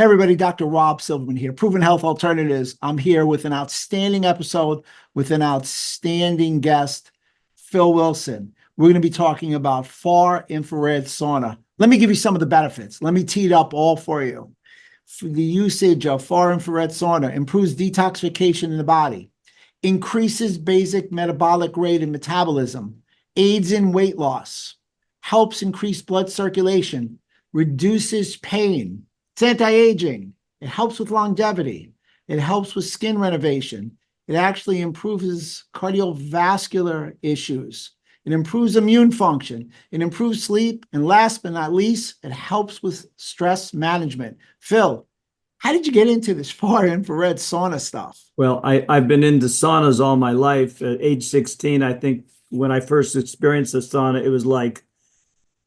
Hey everybody, Dr. Rob Silverman here, Proven Health Alternatives. I'm here with an outstanding episode with an outstanding guest, Phil Wilson. We're going to be talking about far infrared sauna. Let me give you some of the benefits. Let me tee it up all for you. For the usage of far infrared sauna improves detoxification in the body, increases basic metabolic rate and metabolism, aids in weight loss, helps increase blood circulation, reduces pain. It's anti-aging. It helps with longevity. It helps with skin renovation. It actually improves cardiovascular issues. It improves immune function. It improves sleep. And last but not least, it helps with stress management. Phil, how did you get into this far infrared sauna stuff? Well, I've been into saunas all my life. At age 16, I think when I first experienced the sauna, it was like,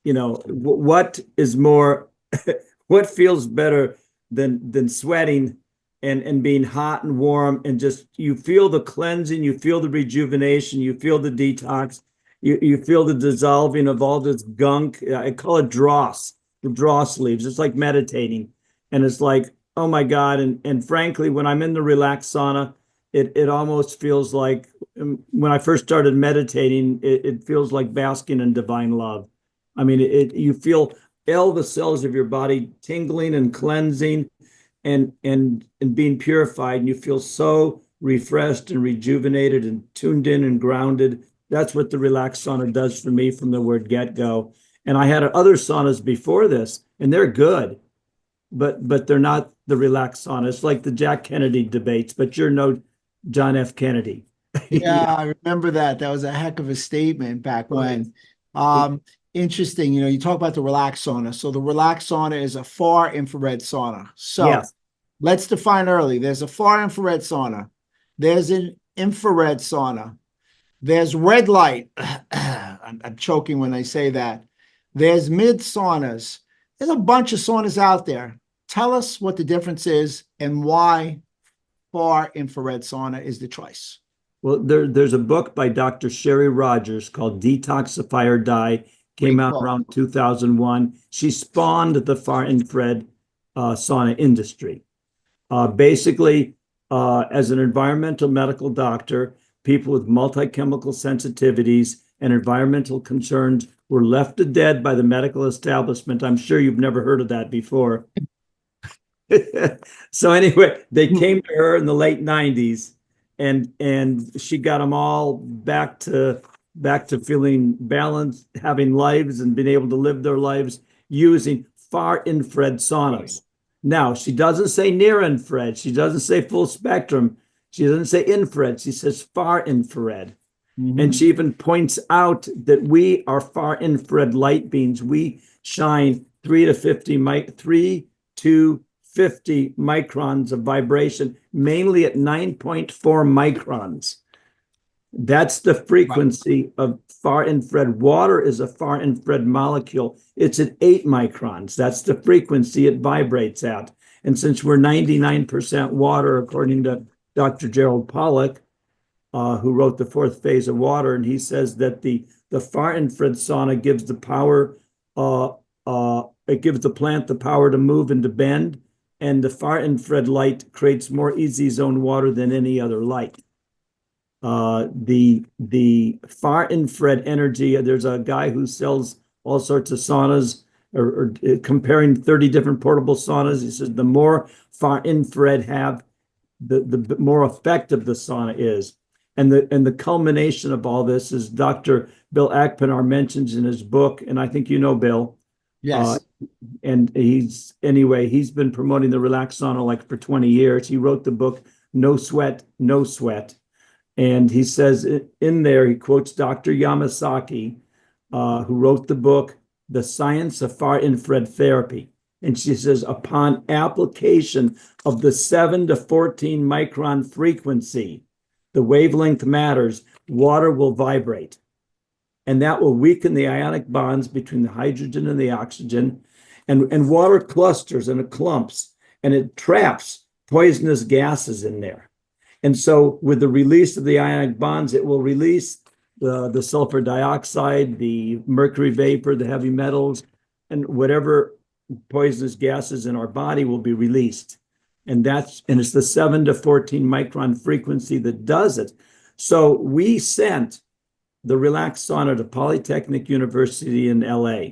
what is more what feels better than sweating and being hot and warm, and just you feel the cleansing, you feel the rejuvenation, you feel the detox, you feel the dissolving of all this gunk. I call it dross, the dross leaves. It's like meditating. And it's like, oh my God. And frankly, when I'm in the Relax Sauna, it almost feels like when I first started meditating, it feels like basking in divine love. I mean, you feel all the cells of your body tingling and cleansing and being purified, and you feel so refreshed and rejuvenated and tuned in and grounded. That's what the Relax Sauna does for me from the word get-go. And I had other saunas before this, and they're good, but they're not the Relax Sauna. It's like the Jack Kennedy debates, but you're no John F. Kennedy. Yeah, I remember that. That was a heck of a statement back when. Interesting. You talk about the Relax Sauna. So the Relax Sauna is a far infrared sauna. So Yes. let's define early. There's a far infrared sauna. There's an infrared sauna. There's red light. I'm choking when I say that. There's mid saunas. There's a bunch of saunas out there. Tell us what the difference is and why far infrared sauna is the choice. Well, there's a book by Dr. Sherry Rogers called Detoxify or Die. Came out around 2001. She spawned the far infrared sauna industry. Basically, as an environmental medical doctor, people with multi-chemical sensitivities and environmental concerns were left to dead by the medical establishment. I'm sure you've never heard of that before. So anyway, they came to her in the late 90s, and she got them all back to feeling balanced, having lives and being able to live their lives using far infrared saunas. Now, she doesn't say near infrared. She doesn't say full spectrum. She doesn't say infrared. She says far infrared. Mm-hmm. And she even points out that we are far infrared light beams. We shine 3 to 50 microns of vibration, mainly at 9.4 microns. That's the frequency of far infrared. Water is a far infrared molecule. It's at 8 microns. That's the frequency it vibrates at. And since we're 99% water, according to Dr. Gerald Pollack, who wrote The Fourth Phase of Water, and he says that the far infrared sauna gives the power, it gives the plant the power to move and to bend, and the far infrared light creates more easy zone water than any other light. The far infrared energy, there's a guy who sells all sorts of saunas or comparing 30 different portable saunas. He says the more far infrared have, the more effective the sauna is. And the culmination of all this is Dr. Bill Ackpiner mentions in his book, and I think you know Bill. Yes. And he's been promoting the Relax Sauna like for 20 years. He wrote the book No Sweat, No Sweat. And he says in there, he quotes Dr. Yamasaki, who wrote the book, The Science of Far Infrared Therapy. And she says, upon application of the 7 to 14 micron frequency, the wavelength matters, water will vibrate. And that will weaken the ionic bonds between the hydrogen and the oxygen. And water clusters and it clumps, and it traps poisonous gases in there. And so with the release of the ionic bonds, it will release the sulfur dioxide, the mercury vapor, the heavy metals, and whatever poisonous gases in our body will be released. And it's the 7 to 14 micron frequency that does it. So we sent the Relax Sauna to Polytechnic University in LA,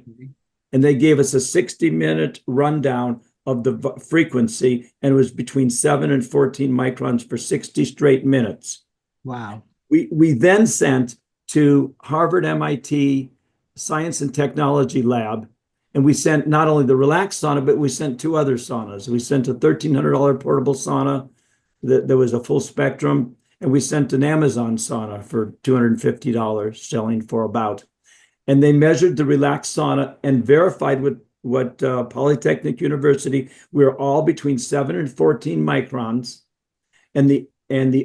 and they gave us a 60-minute rundown of the frequency, and it was between 7 and 14 microns for 60 straight minutes. Wow. We then sent to Harvard MIT Science and Technology Lab, and we sent not only the Relax Sauna, but we sent 2 other saunas. We sent a $1,300 portable sauna that was a full spectrum, and we sent an Amazon sauna for $250, selling for about. And they measured the Relax Sauna and verified what Polytechnic University, we're all between 7 and 14 microns. And the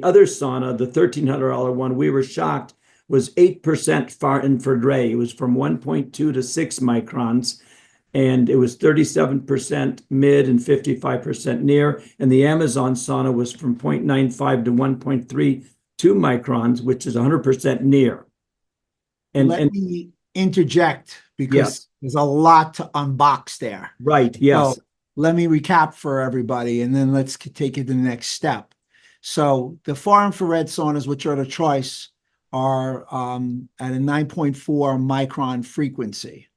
other sauna, the $1,300 one, we were shocked, was 8% far infrared ray. It was from 1.2 to 6 microns, and it was 37% mid and 55% near. And the Amazon sauna was from 0.95 to 1.32 microns, which is 100% near. Let me interject, because yes, there's a lot to unbox there. right. Yes. So let me recap for everybody, and then let's take it to the next step. So the far infrared saunas, which are the choice, are at a 9.4 micron frequency.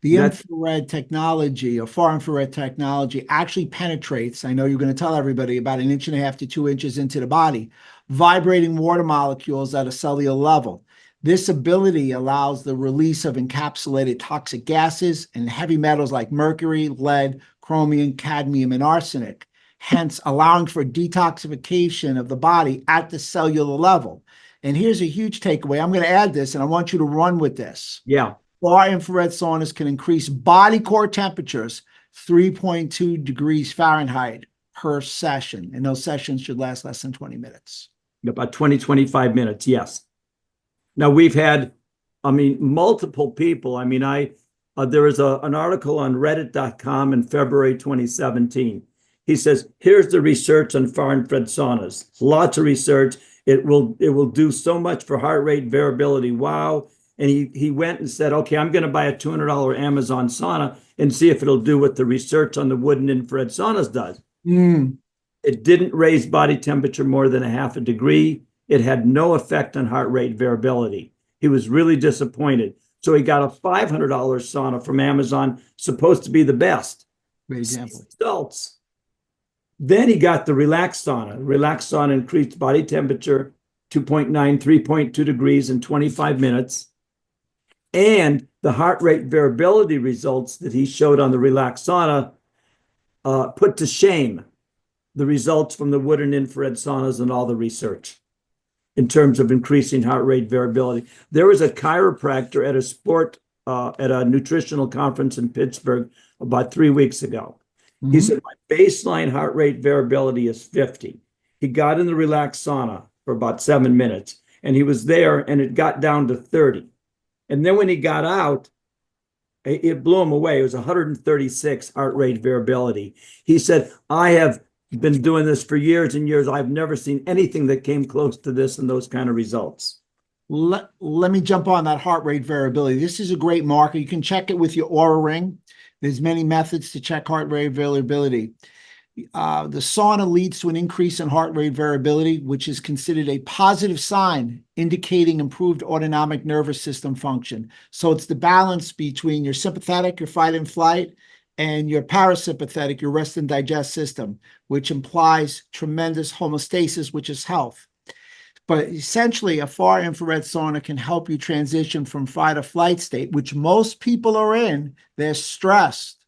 The infrared technology, or far infrared technology, actually penetrates, I know you're going to tell everybody, about 1.5 inches to 2 inches into the body, vibrating water molecules at a cellular level. This ability allows the release of encapsulated toxic gases and heavy metals like mercury, lead, chromium, cadmium, and arsenic, hence allowing for detoxification of the body at the cellular level. And here's a huge takeaway. I'm going to add this, and I want you to run with this. Yeah. Far infrared saunas can increase body core temperatures 3.2 degrees Fahrenheit per session, and those sessions should last less than 20 minutes. About 20, 25 minutes, yes. Now, we've had, multiple people. There was an article on reddit.com in February 2017. He says, here's the research on far infrared saunas. Lots of research. It will do so much for heart rate variability. Wow. And he went and said, okay, I'm going to buy a $200 Amazon sauna and see if it'll do what the research on the wooden infrared saunas does. It didn't raise body temperature more than 0.5 degree. It had no effect on heart rate variability. He was really disappointed. So he got a $500 sauna from Amazon, supposed to be the best. Great example. Results. Then he got the Relax Sauna. Relax Sauna increased body temperature 2.9, 3.2 degrees in 25 minutes. And the heart rate variability results that he showed on the Relax Sauna put to shame the results from the wood and infrared saunas and all the research in terms of increasing heart rate variability. There was a chiropractor at a nutritional conference in Pittsburgh about 3 weeks ago. He said, my baseline heart rate variability is 50. He got in the Relax Sauna for about 7 minutes, and he was there, and it got down to 30. And then when he got out, it blew him away. It was 136 heart rate variability. He said, I have been doing this for years and years. I've never seen anything that came close to this and those kind of results. Let me jump on that heart rate variability. This is a great marker. You can check it with your Oura Ring. There's many methods to check heart rate variability. The sauna leads to an increase in heart rate variability, which is considered a positive sign indicating improved autonomic nervous system function. So it's the balance between your sympathetic, your fight and flight, and your parasympathetic, your rest and digest system, which implies tremendous homeostasis, which is health. But essentially, a far infrared sauna can help you transition from fight or flight state, which most people are in. They're stressed.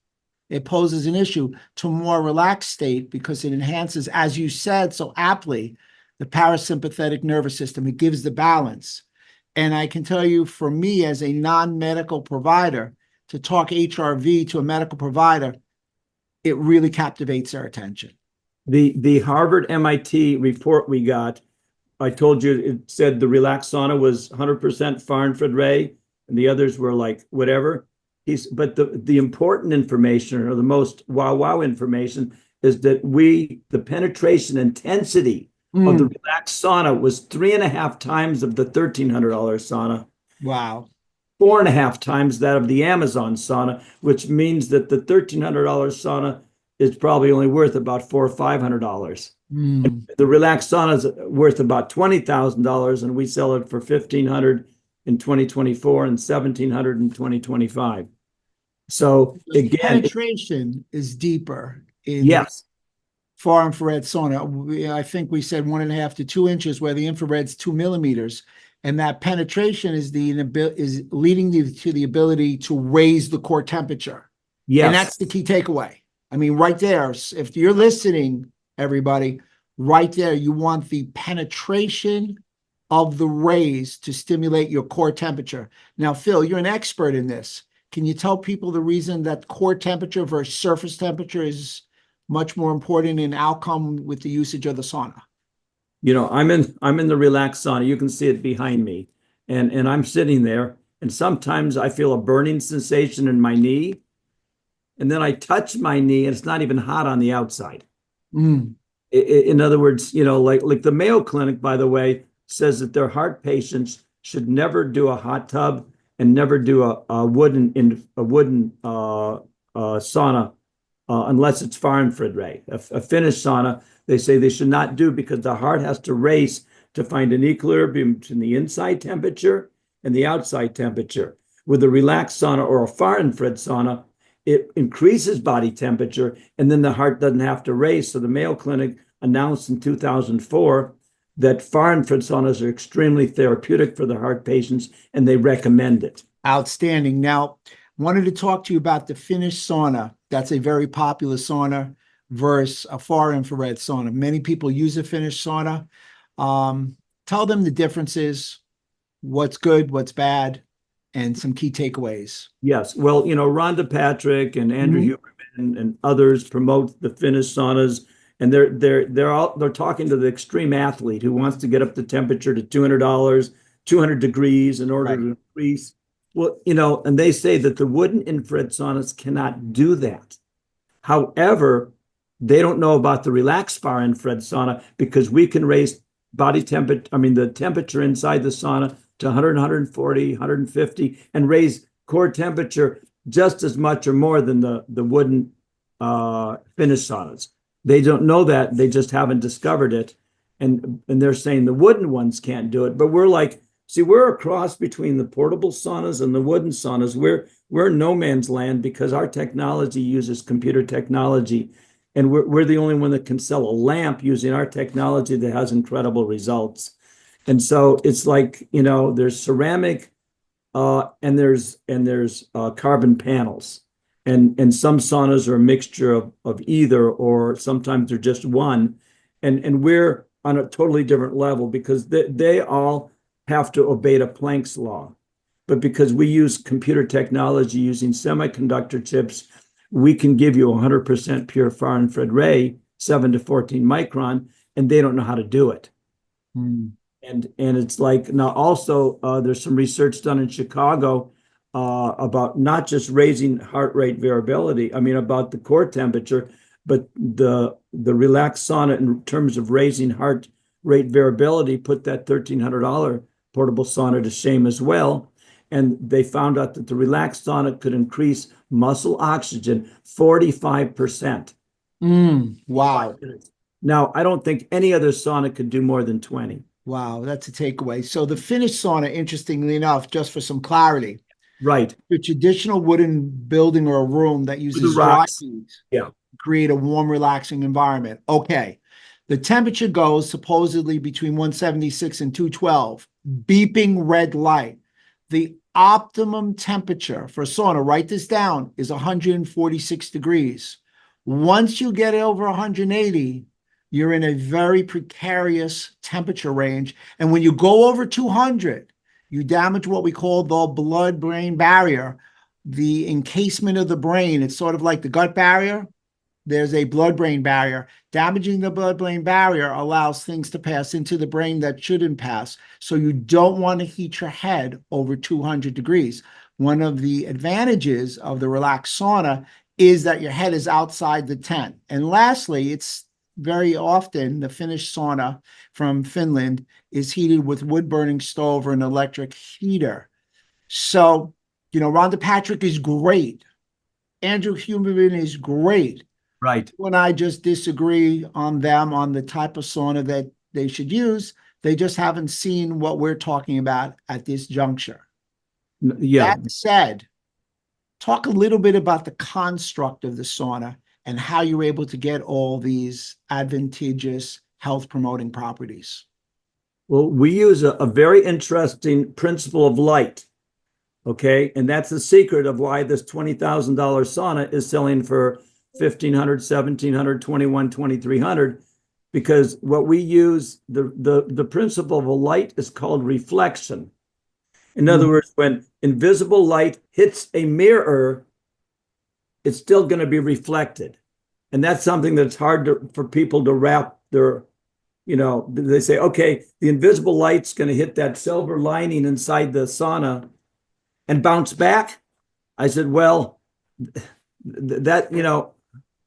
It poses an issue, to a more relaxed state, because it enhances, as you said so aptly, the parasympathetic nervous system. It gives the balance. And I can tell you, for me as a non-medical provider, to talk HRV to a medical provider, it really captivates their attention. The Harvard MIT report we got, I told you, it said the Relax Sauna was 100% far infrared ray, and the others were like whatever. But the important information, or the most wow information, is that the penetration intensity of the Relax Sauna was 3.5 times of the $1,300 sauna. Wow. 4.5 times that of the Amazon sauna, which means that the $1,300 sauna is probably only worth about $400 or $500. Mm. The Relax Sauna is worth about $20,000, and we sell it for $1,500 in 2024 and $1,700 in 2025. So The again, penetration is deeper in the yes, far infrared sauna. I think we said 1.5 to 2 inches, where the infrared's 2 millimeters. And that penetration is leading you to the ability to raise the core temperature. And yes, that's the key takeaway. I mean, right there, if you're listening, everybody, right there, you want the penetration of the rays to stimulate your core temperature. Now, Phil, you're an expert in this. Can you tell people the reason that core temperature versus surface temperature is much more important in outcome with the usage of the sauna? I'm in the Relax Sauna. You can see it behind me, and I'm sitting there, and sometimes I feel a burning sensation in my knee, and then I touch my knee, and it's not even hot on the outside. Mm. In other words, like the Mayo Clinic, by the way, says that their heart patients should never do a hot tub and never do a wooden sauna unless it's far infrared ray. A Finnish sauna, they say they should not do, because the heart has to race to find an equilibrium between the inside temperature and the outside temperature. With a relaxed sauna or a far infrared sauna, it increases body temperature, and then the heart doesn't have to race. So the Mayo Clinic announced in 2004 that far infrared saunas are extremely therapeutic for the heart patients, and they recommend it. Outstanding. Now, wanted to talk to you about the Finnish sauna. That's a very popular sauna versus a far infrared sauna. Many people use a Finnish sauna. Tell them the differences, what's good, what's bad, and some key takeaways. Yes. Well, Rhonda Patrick and Andrew Mhm. Huberman and others promote the Finnish saunas, and they're talking to the extreme athlete who wants to get up the temperature to $200, 200 degrees in order Right. to increase. Well, and they say that the wooden infrared saunas cannot do that. However, they don't know about the relaxed far infrared sauna, because we can raise body temperature, the temperature inside the sauna to 100, 140, 150, and raise core temperature just as much or more than the wooden Finnish saunas. They don't know that. They just haven't discovered it. And they're saying the wooden ones can't do it. But we're like, see, we're a cross between the portable saunas and the wooden saunas. We're no man's land, because our technology uses computer technology. And we're the only one that can sell a lamp using our technology that has incredible results. And so it's like, there's ceramic, and there's carbon panels, and some saunas are a mixture of either, or sometimes they're just one, and we're on a totally different level, because they all have to obey the Planck's law. But because we use computer technology using semiconductor chips, we can give you 100% pure far infrared ray, 7 to 14 micron, and they don't know how to do it. Mm. And it's like, now also there's some research done in Chicago about not just raising heart rate variability, about the core temperature, but the relaxed sauna, in terms of raising heart rate variability, put that $1,300 portable sauna to shame as well. And they found out that the relaxed sauna could increase muscle oxygen 45%. Wow. Now, I don't think any other sauna could do more than 20. Wow, that's a takeaway. So the Finnish sauna, interestingly enough, just for some clarity, Right. the traditional wooden building or a room that With the uses dry rocks. heat Yeah. create a warm, relaxing environment. Okay. The temperature goes supposedly between 176 and 212, beeping red light. The optimum temperature for sauna, write this down, is 146 degrees. Once you get over 180, you're in a very precarious temperature range. And when you go over 200, you damage what we call the blood-brain barrier, the encasement of the brain. It's sort of like the gut barrier. There's a blood-brain barrier. Damaging the blood-brain barrier allows things to pass into the brain that shouldn't pass. So you don't want to heat your head over 200 degrees. One of the advantages of the relaxed sauna is that your head is outside the tent. And lastly, it's very often the Finnish sauna from Finland is heated with wood-burning stove or an electric heater. So, Rhonda Patrick is great. Andrew Huberman is great. Right. When I just disagree on them on the type of sauna that they should use. They just haven't seen what we're talking about at this juncture. Yeah. That said, talk a little bit about the construct of the sauna and how you're able to get all these advantageous health promoting properties. Well, we use a very interesting principle of light. Okay. And that's the secret of why this $20,000 sauna is selling for 1,500, 1,700, 21, 2,300, because what we use, the principle of a light is called reflection. In other words, when invisible light hits a mirror, it's still going to be reflected. And that's something that's hard for people to wrap their, they say, okay, the invisible light's going to hit that silver lining inside the sauna and bounce back. I said, well, that,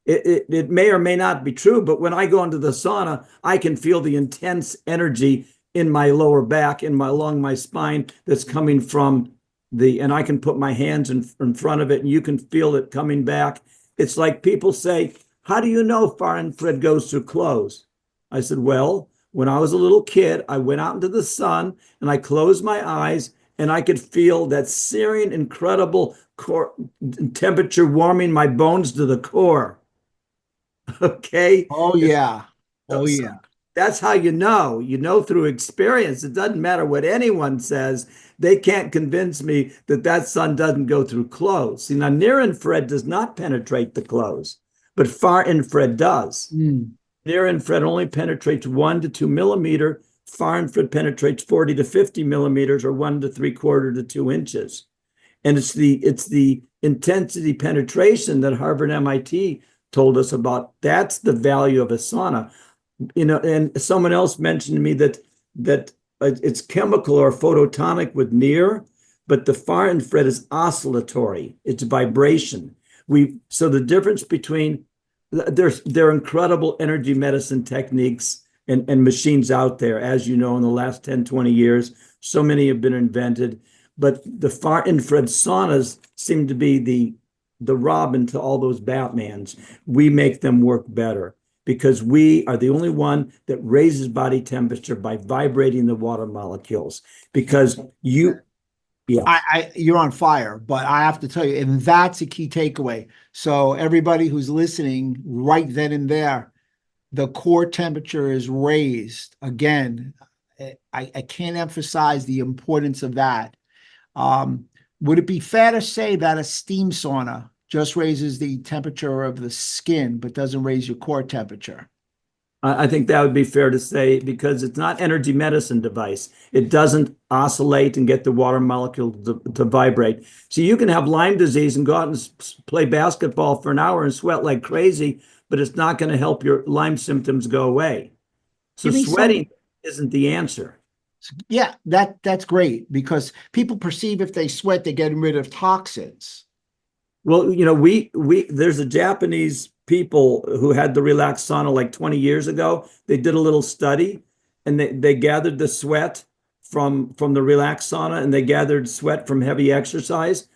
it may or may not be true, but when I go into the sauna, I can feel the intense energy in my lower back, along my spine that's coming from and I can put my hands in front of it and you can feel it coming back. It's like people say, how do you know far infrared goes through clothes? I said, well, when I was a little kid, I went out into the sun and I closed my eyes and I could feel that searing, incredible temperature warming my bones to the core. Okay. Oh, yeah. Oh, So yeah. that's how you know through experience. It doesn't matter what anyone says. They can't convince me that sun doesn't go through clothes. See, now near infrared does not penetrate the clothes, but far infrared does. Near infrared only penetrates 1 to 2 millimeter. Far infrared penetrates 40 to 50 millimeters, or 1 to 3/4 to 2 inches. And it's the intensity penetration that Harvard and MIT told us about. That's the value of a sauna. And someone else mentioned to me that it's chemical or photonic with near, but the far infrared is oscillatory. It's vibration. So the difference between there are incredible energy medicine techniques and machines out there, as you know, in the last 10, 20 years. So many have been invented, but the far infrared saunas seem to be the Robin to all those Batmans. We make them work better because we are the only one that raises body temperature by vibrating the water molecules. Because you're on fire, but I have to tell you, and that's a key takeaway. So everybody who's listening, right then and there, the core temperature is raised. Again, I can't emphasize the importance of that. Would it be fair to say that a steam sauna just raises the temperature of the skin, but doesn't raise your core temperature? I think that would be fair to say, because it's not energy medicine device. It doesn't oscillate and get the water molecule to vibrate. So you can have Lyme disease and go out and play basketball for an hour and sweat like crazy, but it's not going to help your Lyme symptoms go away. So sweating isn't the answer. Yeah, that's great, because people perceive if they sweat, they're getting rid of toxins. Well, there's a Japanese people who had the Relax Sauna like 20 years ago. They did a little study and they gathered the sweat from the Relax Sauna and they gathered sweat from heavy exercise.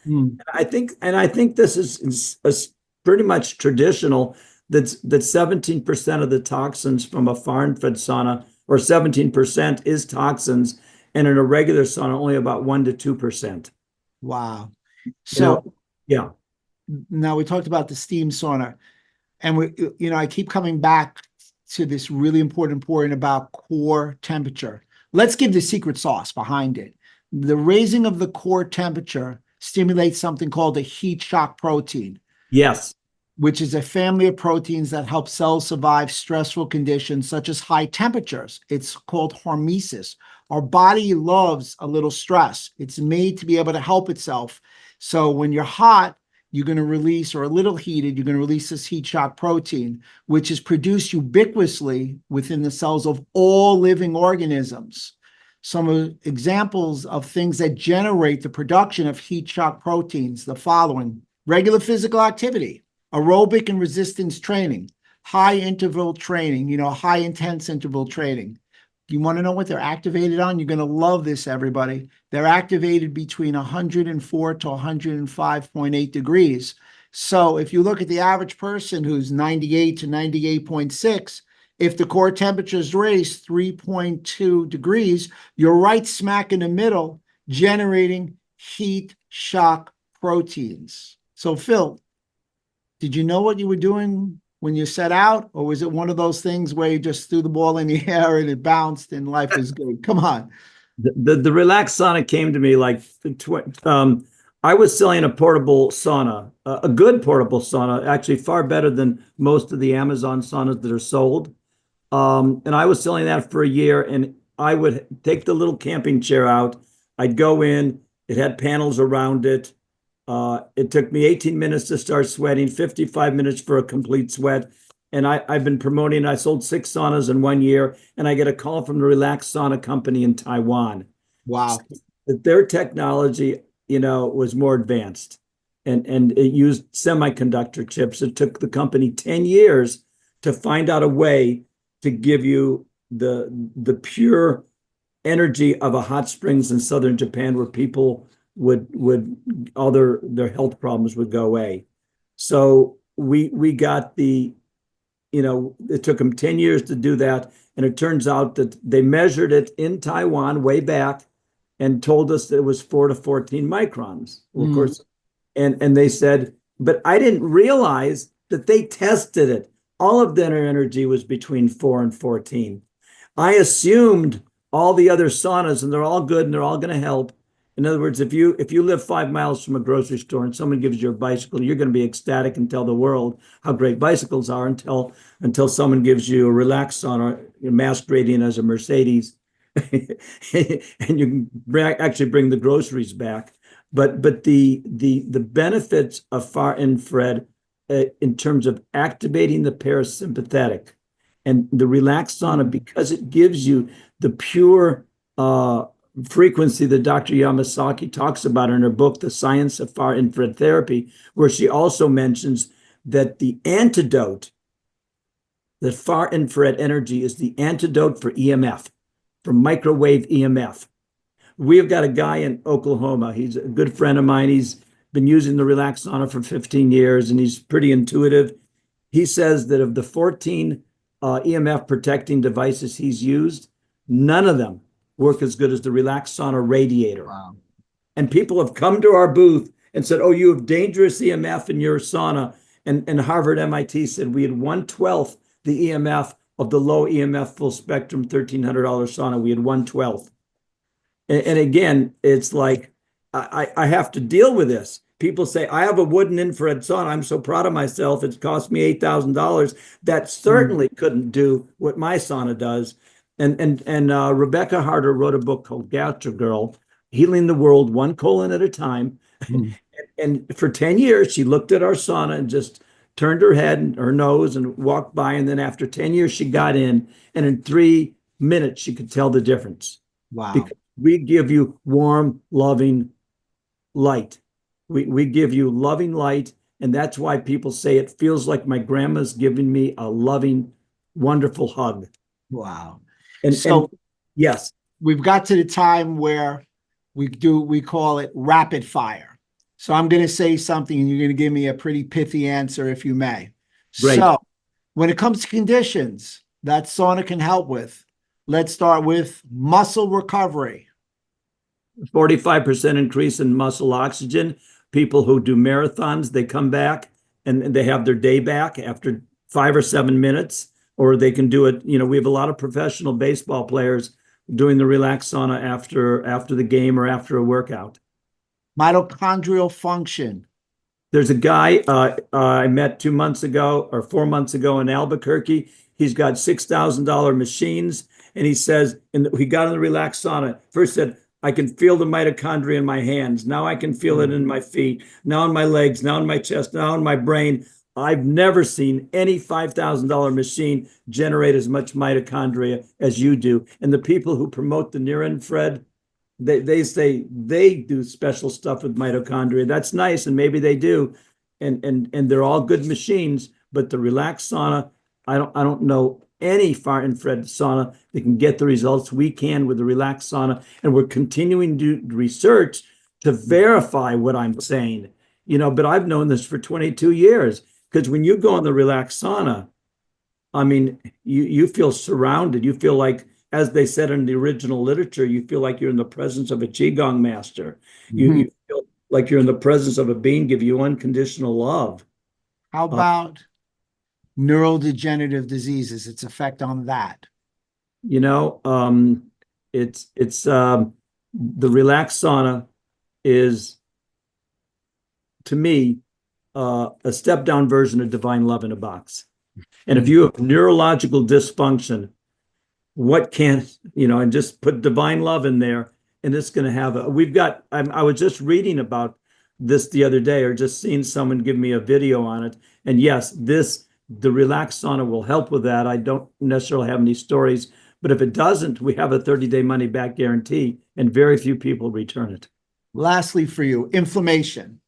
I think this is pretty much traditional, that 17% of the toxins from a far infrared sauna, or 17%, is toxins, and in a regular sauna only about 1 to 2%. Wow. So yeah. Now we talked about the steam sauna, and I keep coming back to this really important point about core temperature. Let's give the secret sauce behind it. The raising of the core temperature stimulates something called a heat shock protein. Yes. Which is a family of proteins that help cells survive stressful conditions such as high temperatures. It's called hormesis. Our body loves a little stress. It's made to be able to help itself. So when you're hot, you're going to release, or a little heated, you're going to release this heat shock protein, which is produced ubiquitously within the cells of all living organisms. Some examples of things that generate the production of heat shock proteins, the following: regular physical activity, aerobic and resistance training, high interval training, high intense interval training, You want to know what they're activated on? You're going to love this, everybody. They're activated between 104 to 105.8 degrees. So if you look at the average person who's 98 to 98.6, if the core temperature is raised 3.2 degrees, you're right smack in the middle, generating heat shock proteins. So Phil, did you know what you were doing when you set out, or was it one of those things where you just threw the ball in the air and it bounced and life was good? Come on. The Relax Sauna came to me like I was selling a portable sauna, a good portable sauna, actually far better than most of the Amazon saunas that are sold. And I was selling that for a year, and I would take the little camping chair out. I'd go in, it had panels around it. It took me 18 minutes to start sweating, 55 minutes for a complete sweat. And I've been promoting, I sold 6 saunas in 1 year, and I get a call from the Relax Sauna company in Taiwan. Wow. That their technology, was more advanced, and it used semiconductor chips. It took the company 10 years to find out a way to give you the pure energy of a hot springs in southern Japan, where people would all their health problems would go away. So we got it took them 10 years to do that. And it turns out that they measured it in Taiwan way back and told us that it was 4 to 14 microns. Well, of course, and they said, but I didn't realize that they tested it. All of their energy was between 4 and 14. I assumed all the other saunas, and they're all good and they're all going to help. In other words, if you live 5 miles from a grocery store and someone gives you a bicycle, you're going to be ecstatic and tell the world how great bicycles are until someone gives you a Relax Sauna masquerading as a Mercedes, and you can actually bring the groceries back. But the benefits of far infrared in terms of activating the parasympathetic and the Relax Sauna, because it gives you the pure frequency that Dr. Yamasaki talks about in her book, The Science of Far Infrared Therapy, where she also mentions that the antidote, that far infrared energy is the antidote for EMF, for microwave EMF. We have got a guy in Oklahoma. He's a good friend of mine. He's been using the Relax Sauna for 15 years, and he's pretty intuitive. He says that of the 14 EMF protecting devices he's used, none of them work as good as the Relax Sauna radiator. Wow. And people have come to our booth and said, oh, you have dangerous EMF in your sauna. And Harvard, MIT said we had 1/12 the EMF of the low EMF full spectrum $1,300 sauna. We had 1/12. And again, it's like, I have to deal with this. People say, I have a wooden infrared sauna. I'm so proud of myself. It's cost me $8,000. That certainly couldn't do what my sauna does. And Rebecca Harder wrote a book called Gastro Girl, Healing the World One Colon at a Time. And for 10 years, she looked at our sauna and just turned her head and her nose and walked by. And then after 10 years, she got in, and in 3 minutes, she could tell the difference. Wow. Because we give you warm, loving light. We give you loving light. And that's why people say it feels like my grandma's giving me a loving, wonderful hug. Wow. And yes, we've got to the time where we call it rapid fire. So I'm going to say something and you're going to give me a pretty pithy answer, if you may. Great. So when it comes to conditions that sauna can help with, let's start with muscle recovery. 45% increase in muscle oxygen. People who do marathons, they come back and they have their day back after 5 or 7 minutes, or they can do it. We have a lot of professional baseball players doing the Relax Sauna after the game or after a workout. Mitochondrial function. There's a guy I met 2 months ago or 4 months ago in Albuquerque. He's got $6,000 machines, and he says, and he got in the Relax Sauna. First said, I can feel the mitochondria in my hands. Now I can feel it in my feet, now in my legs, now in my chest, now in my brain. I've never seen any $5,000 machine generate as much mitochondria as you do. And the people who promote the near infrared, they say they do special stuff with mitochondria. That's nice, and maybe they do. And they're all good machines, but the Relax Sauna, I don't know any far infrared sauna that can get the results we can with the Relax Sauna. And we're continuing to do research to verify what I'm saying, but I've known this for 22 years, because when you go in the Relax Sauna, I mean, you feel surrounded. You feel like, as they said in the original literature, you feel like you're in the presence of a Qigong master. You feel like you're in the presence of a being give you unconditional love. How about neurodegenerative diseases, its effect on that? It's the Relax Sauna is, to me, a step down version of divine love in a box. And if you have neurological dysfunction, what can, and just put divine love in there, and it's going to have I was just reading about this the other day, or just seeing someone give me a video on it. And yes, the Relax Sauna will help with that. I don't necessarily have any stories, but if it doesn't, we have a 30-day money back guarantee, and very few people return it. Lastly, for you, inflammation.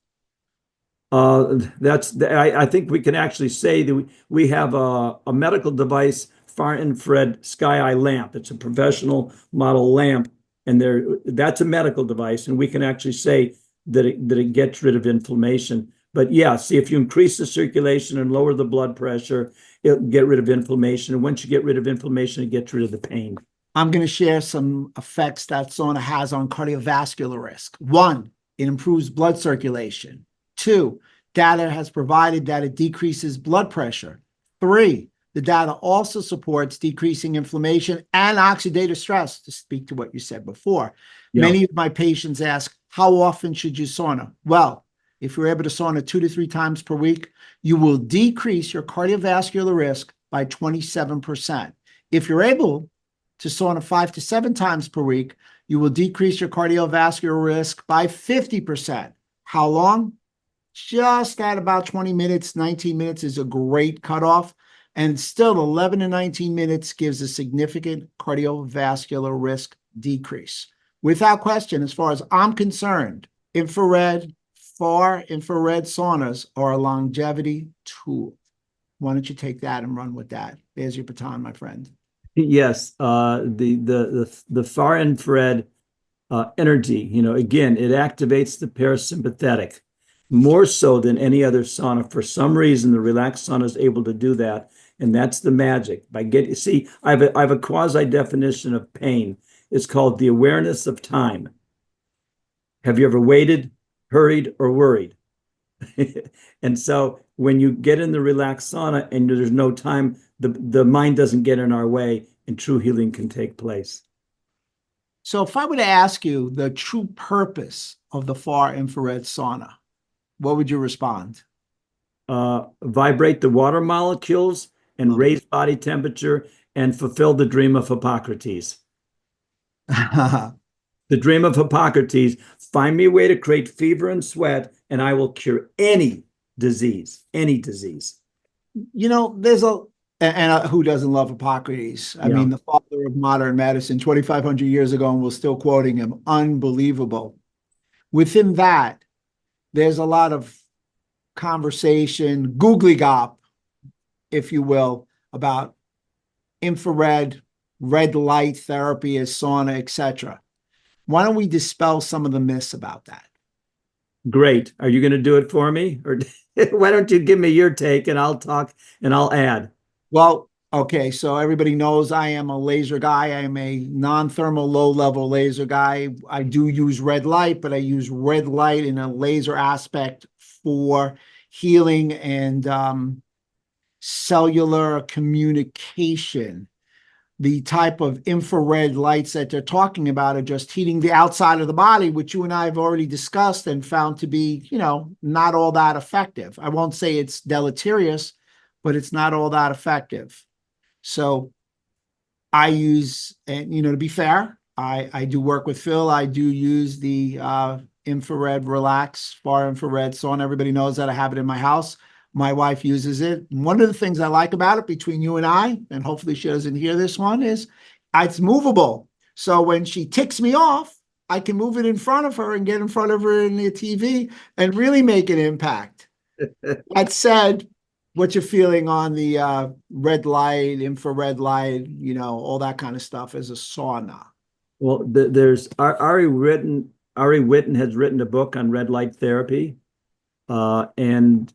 I think we can actually say that we have a medical device, far infrared sky eye lamp. It's a professional model lamp, and that's a medical device, and we can actually say that it gets rid of inflammation. But yeah, see, if you increase the circulation and lower the blood pressure, it'll get rid of inflammation. And once you get rid of inflammation, it gets rid of the pain. I'm going to share some effects that sauna has on cardiovascular risk. 1, it improves blood circulation. 2, data has provided that it decreases blood pressure. 3, the data also supports decreasing inflammation and oxidative stress, to speak to what you said before. Yeah. Many of my patients ask, how often should you sauna? Well, if you're able to sauna 2 to 3 times per week, you will decrease your cardiovascular risk by 27%. If you're able to sauna 5 to 7 times per week, you will decrease your cardiovascular risk by 50%. How long? Just at about 20 minutes. 19 minutes is a great cutoff. And still 11 to 19 minutes gives a significant cardiovascular risk decrease. Without question, as far as I'm concerned, far infrared saunas are a longevity tool. Why don't you take that and run with that? There's your baton, my friend. Yes, the far infrared energy, again, it activates the parasympathetic more so than any other sauna. For some reason, the Relax Sauna is able to do that, and that's the magic. I have a quasi definition of pain. It's called the awareness of time. Have you ever waited, hurried, or worried? And so when you get in the Relax Sauna and there's no time, the mind doesn't get in our way, and true healing can take place. So if I were to ask you the true purpose of the far infrared sauna, what would you respond? Vibrate the water molecules and raise body temperature and fulfill the dream of Hippocrates. The dream of Hippocrates: find me a way to create fever and sweat, and I will cure any disease, any disease. There's who doesn't love Hippocrates? I mean, the father of modern medicine, 2,500 years ago, and we're still quoting him. Unbelievable. Within that, there's a lot of conversation, googly gop, if you will, about infrared, red light therapy as sauna, etc. Why don't we dispel some of the myths about that? Great. Are you going to do it for me? Or why don't you give me your take and I'll talk and I'll add? Well, okay. So everybody knows I am a laser guy. I am a non-thermal low-level laser guy. I do use red light, but I use red light in a laser aspect for healing and cellular communication. The type of infrared lights that they're talking about are just heating the outside of the body, which you and I have already discussed and found to be, not all that effective. I won't say it's deleterious, but it's not all that effective. So I use, and to be fair, I do work with Phil. I do use the infrared Relax, far infrared sauna. Everybody knows that I have it in my house. My wife uses it. One of the things I like about it, between you and I, and hopefully she doesn't hear this one, is it's movable. So when she ticks me off, I can move it in front of her and get in front of her in the TV and really make an impact. That said, what's your feeling on the red light, infrared light, all that kind of stuff as a sauna? Well, there's Ari Whitten has written a book on red light therapy, and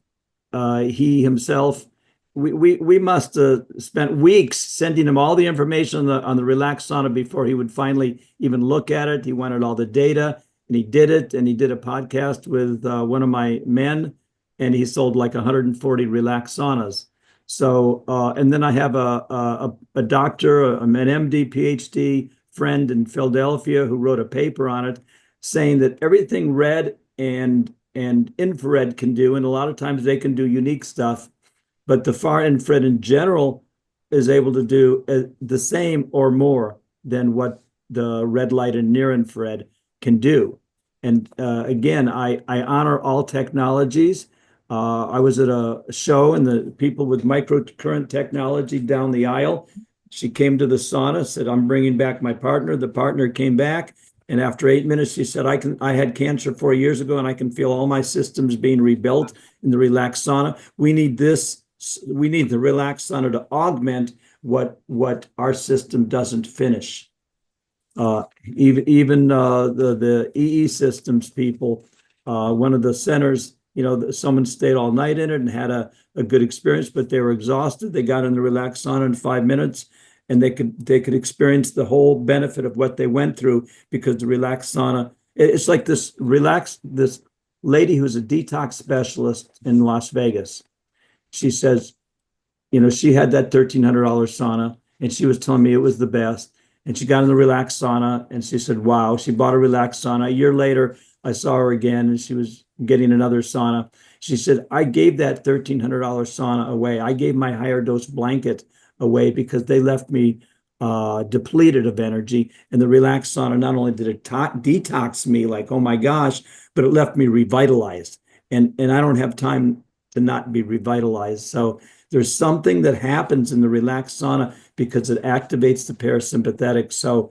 he himself, we must have spent weeks sending him all the information on the Relax Sauna before he would finally even look at it. He wanted all the data, and he did it. And he did a podcast with one of my men, and he sold like 140 Relax Saunas. So, and then I have a doctor, an MD, PhD friend in Philadelphia who wrote a paper on it, saying that everything red and infrared can do, and a lot of times they can do unique stuff, but the far infrared in general is able to do the same or more than what the red light and near infrared can do. And again, I honor all technologies. I was at a show, and the people with microcurrent technology down the aisle, she came to the sauna, said, "I'm bringing back my partner." The partner came back, and after 8 minutes, she said, I had cancer 4 years ago, and I can feel all my systems being rebuilt in the Relax Sauna. We need the Relax Sauna to augment what our system doesn't finish. Even the EE systems people, one of the centers, someone stayed all night in it and had a good experience, but they were exhausted. They got in the Relax Sauna in 5 minutes, and they could experience the whole benefit of what they went through, because the Relax Sauna, it's like this lady who's a detox specialist in Las Vegas. She says, she had that $1,300 sauna, and she was telling me it was the best. And she got in the Relax Sauna, and she said, wow, she bought a Relax Sauna. A year later, I saw her again, and she was getting another sauna. She said, I gave that $1,300 sauna away. I gave my higher dose blanket away because they left me depleted of energy. And the Relax Sauna, not only did it detox me, like, oh my gosh, but it left me revitalized. And I don't have time to not be revitalized. So there's something that happens in the Relax Sauna because it activates the parasympathetic so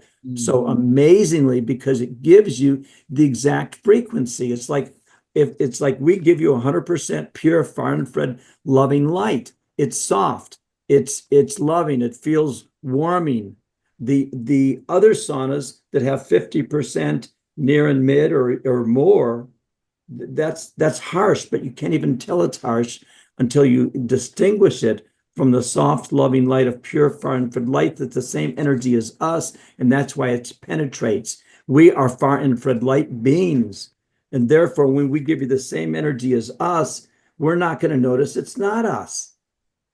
amazingly, because it gives you the exact frequency. It's like we give you 100% pure far infrared loving light. It's soft. It's loving. It feels warming. The other saunas that have 50% near and mid or more, that's harsh, but you can't even tell it's harsh until you distinguish it from the soft, loving light of pure far infrared light that's the same energy as us, and that's why it penetrates. We are far infrared light beings, and therefore, when we give you the same energy as us, we're not going to notice it's not us,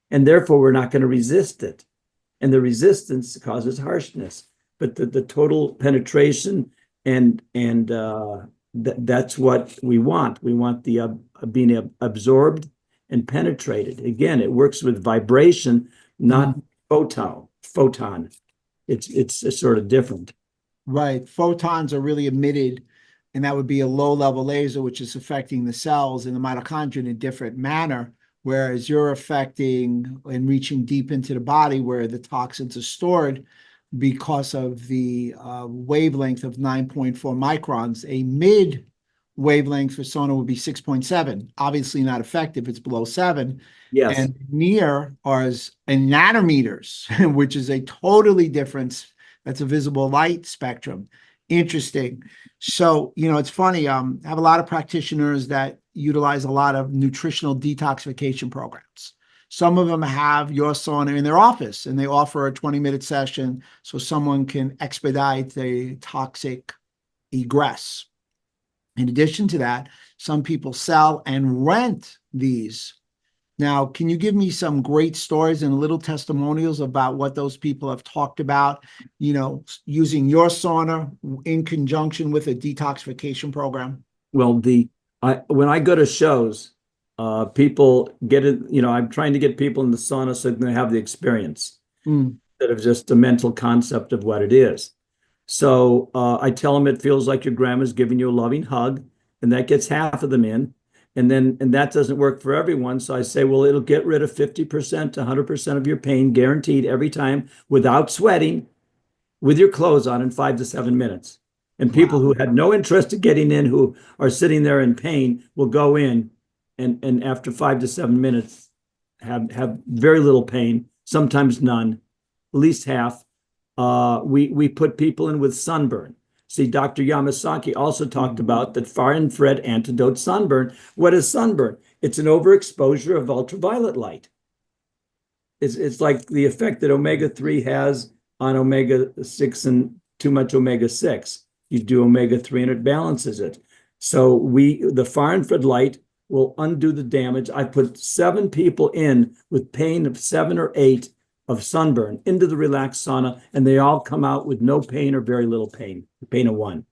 and therefore, we're not going to resist it, and the resistance causes harshness. But the total penetration that's what we want. We want the being absorbed and penetrated. Again, it works with vibration, not photon. It's sort of different. Right. Photons are really emitted, and that would be a low-level laser, which is affecting the cells in the mitochondria in a different manner, whereas you're affecting and reaching deep into the body where the toxins are stored because of the wavelength of 9.4 microns. A mid wavelength for sauna would be 6.7. Obviously not effective. It's below 7. Yes. And near is in nanometers, which is a totally different, that's a visible light spectrum. Interesting. So, it's funny. I have a lot of practitioners that utilize a lot of nutritional detoxification programs. Some of them have your sauna in their office, and they offer a 20-minute session so someone can expedite the toxic egress. In addition to that, some people sell and rent these. Now, can you give me some great stories and little testimonials about what those people have talked about, using your sauna in conjunction with a detoxification program? Well, when I go to shows, people get it, I'm trying to get people in the sauna so they have the experience instead of just a mental concept of what it is. So I tell them it feels like your grandma's giving you a loving hug, and that gets half of them in. And that doesn't work for everyone. So I say, well, it'll get rid of 50% to 100% of your pain, guaranteed every time, without sweating, with your clothes on, in 5 to 7 minutes. And people who had no interest in getting in, who are sitting there in pain, will go in, and after 5 to 7 minutes, have very little pain, sometimes none, at least half. We put people in with sunburn. See, Dr. Yamasaki also talked about that far infrared antidote sunburn. What is sunburn? It's an overexposure of ultraviolet light. It's like the effect that omega-3 has on omega-6 and too much omega-6. You do omega-3 and it balances it. So the far infrared light will undo the damage. I put 7 people in with pain of 7 or 8 of sunburn into the Relax Sauna, and they all come out with no pain or very little pain, pain of 1.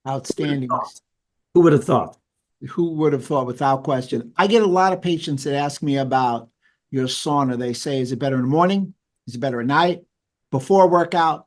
Outstanding. Who would have thought? Who would have thought, without question. I get a lot of patients that ask me about your sauna. They say, is it better in the morning? Is it better at night? Before workout?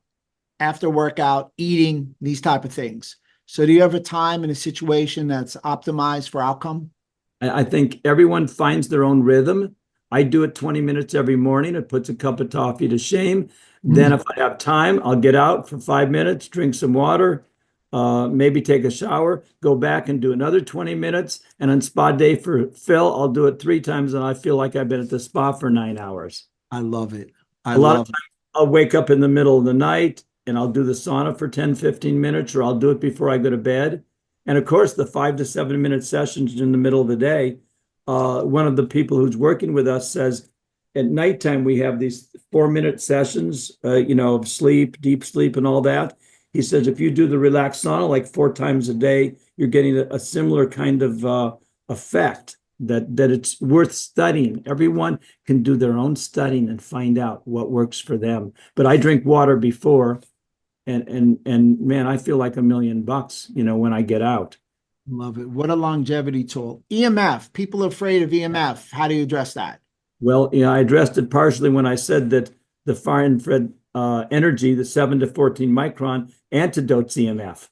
After workout? Eating? These type of things. So do you have a time and a situation that's optimized for outcome? I think everyone finds their own rhythm. I do it 20 minutes every morning. It puts a cup of coffee to shame. Then if I have time, I'll get out for 5 minutes, drink some water, maybe take a shower, go back and do another 20 minutes. And on spa day for Phil, I'll do it 3 times and I feel like I've been at the spa for 9 hours. I love it. A lot of times I'll wake up in the middle of the night and I'll do the sauna for 10, 15 minutes, or I'll do it before I go to bed. And of course, the 5 to 7 minute sessions in the middle of the day. One of the people who's working with us says at nighttime, we have these 4-minute sessions, of sleep, deep sleep and all that. He says, if you do the Relax Sauna like 4 times a day, you're getting a similar kind of effect that it's worth studying. Everyone can do their own studying and find out what works for them. But I drink water before and man, I feel like $1 million, when I get out. Love it. What a longevity tool. EMF. People are afraid of EMF. How do you address that? Well, I addressed it partially when I said that the far infrared energy, the 7 to 14 micron, antidotes EMF.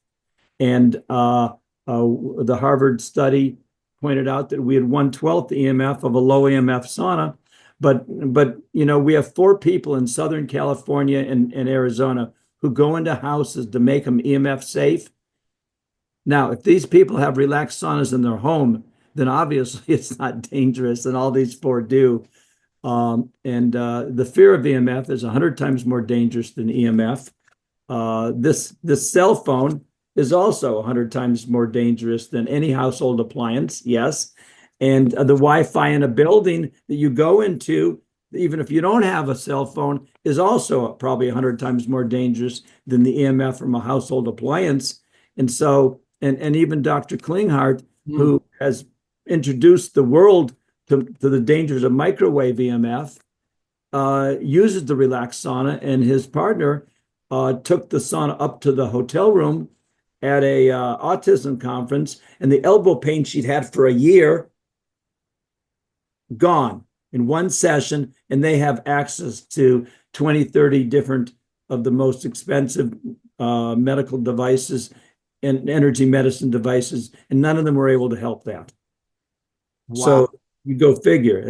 And the Harvard study pointed out that we had 1/12 EMF of a low EMF sauna. But we have 4 people in Southern California and Arizona who go into houses to make them EMF safe. Now, if these people have relaxed saunas in their home, then obviously it's not dangerous, and all these 4 do. The fear of EMF is 100 times more dangerous than EMF. This cell phone is also 100 times more dangerous than any household appliance, yes. And the Wi-Fi in a building that you go into, even if you don't have a cell phone, is also probably 100 times more dangerous than the EMF from a household appliance. And so, and even Dr. Klinghardt, who has introduced the world to the dangers of microwave EMF, uses the Relax Sauna, and his partner took the sauna up to the hotel room at a autism conference, and the elbow pain she'd had for a year, gone in one session, and they have access to 20, 30 different of the most expensive medical devices and energy medicine devices, and none of them were able to help that. Wow. So you go figure.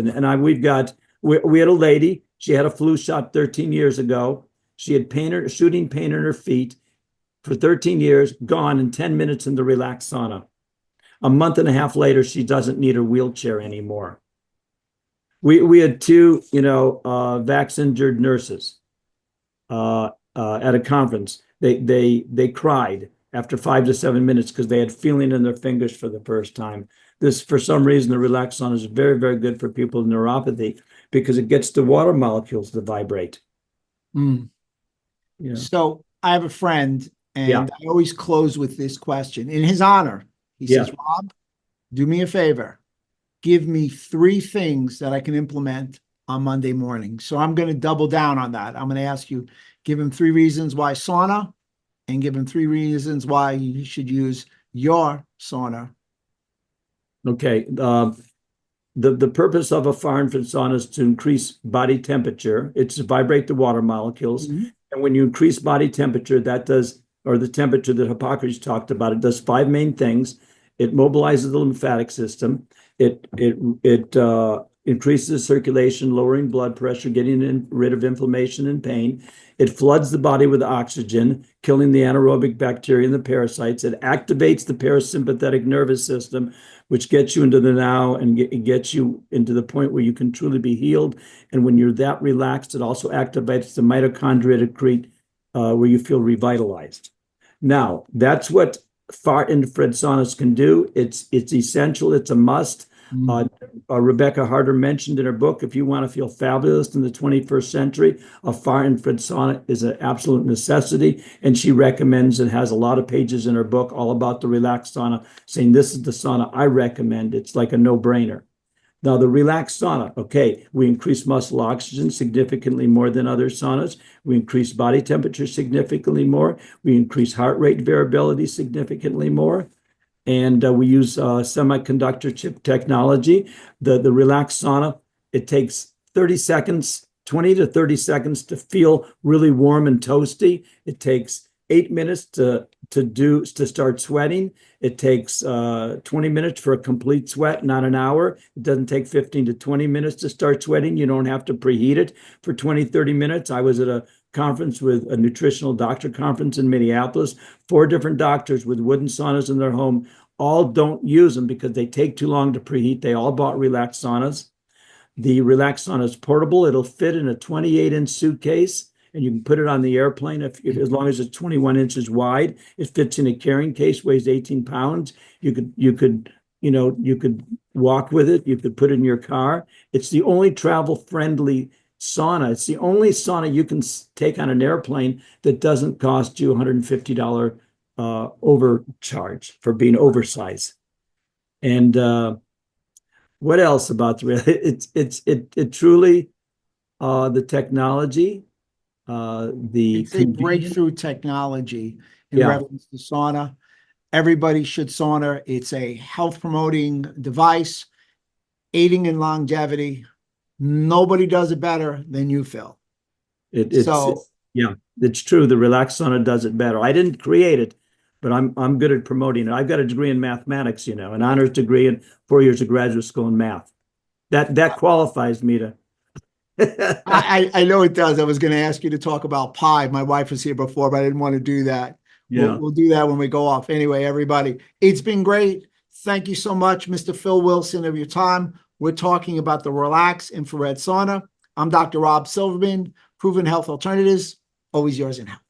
We had a lady, she had a flu shot 13 years ago. She had shooting pain in her feet for 13 years, gone in 10 minutes in the Relax Sauna. A month and a half later, she doesn't need her wheelchair anymore. We had 2, vaccine-injured nurses at a conference. They cried after 5 to 7 minutes because they had feeling in their fingers for the first time. This, for some reason, the Relax Sauna is very, very good for people with neuropathy because it gets the water molecules to vibrate. Yeah. So I have a friend, and I always close with this question. In his honor, he says, Rob, do me a favor. Give me 3 things that I can implement on Monday morning. So I'm going to double down on that. I'm going to ask you, give him 3 reasons why sauna, and give him 3 reasons why you should use your sauna. Okay. The purpose of a far infrared sauna is to increase body temperature. It's to vibrate the water molecules. And when you increase body temperature, that does, or the temperature that Hippocrates talked about, it does 5 main things. It mobilizes the lymphatic system. It increases circulation, lowering blood pressure, getting rid of inflammation and pain. It floods the body with oxygen, killing the anaerobic bacteria and the parasites. It activates the parasympathetic nervous system, which gets you into the now and gets you into the point where you can truly be healed. And when you're that relaxed, it also activates the mitochondria to create where you feel revitalized. Now, that's what far infrared saunas can do. It's essential. It's a must. Rebecca Harder mentioned in her book, if you want to feel fabulous in the 21st century, a far infrared sauna is an absolute necessity. And she recommends and has a lot of pages in her book all about the Relax Sauna, saying this is the sauna I recommend. It's like a no-brainer. Now, the Relax Sauna, okay, we increase muscle oxygen significantly more than other saunas. We increase body temperature significantly more. We increase heart rate variability significantly more. And we use semiconductor chip technology. The Relax Sauna, it takes 30 seconds, 20 to 30 seconds to feel really warm and toasty. It takes 8 minutes to start sweating. It takes 20 minutes for a complete sweat, not an hour. It doesn't take 15 to 20 minutes to start sweating. You don't have to preheat it for 20, 30 minutes. I was at a conference with a nutritional doctor conference in Minneapolis. 4 different doctors with wooden saunas in their home. All don't use them because they take too long to preheat. They all bought Relax Saunas. The Relax Sauna is portable. It'll fit in a 28-inch suitcase, and you can put it on the airplane if as long as it's 21 inches wide. It fits in a carrying case, weighs 18 pounds. You could walk with it. You could put it in your car. It's the only travel-friendly sauna. It's the only sauna you can take on an airplane that doesn't cost you $150 overcharge for being oversized. And what else about it truly the technology, it's a breakthrough technology in reference to sauna. Everybody should sauna. It's a health promoting device, aiding in longevity. Nobody does it better than you, Phil. It's true. The Relax Sauna does it better. I didn't create it, but I'm good at promoting it. I've got a degree in mathematics, an honors degree and 4 years of graduate school in math. That qualifies me to. I know it does. I was going to ask you to talk about pi. My wife was here before, but I didn't want to do that. Yeah. We'll do that when we go off. Anyway, everybody, it's been great. Thank you so much, Mr. Phil Wilson, of your time. We're talking about the Relax Infrared Sauna. I'm Dr. Rob Silverman, Proven Health Alternatives, always yours in health.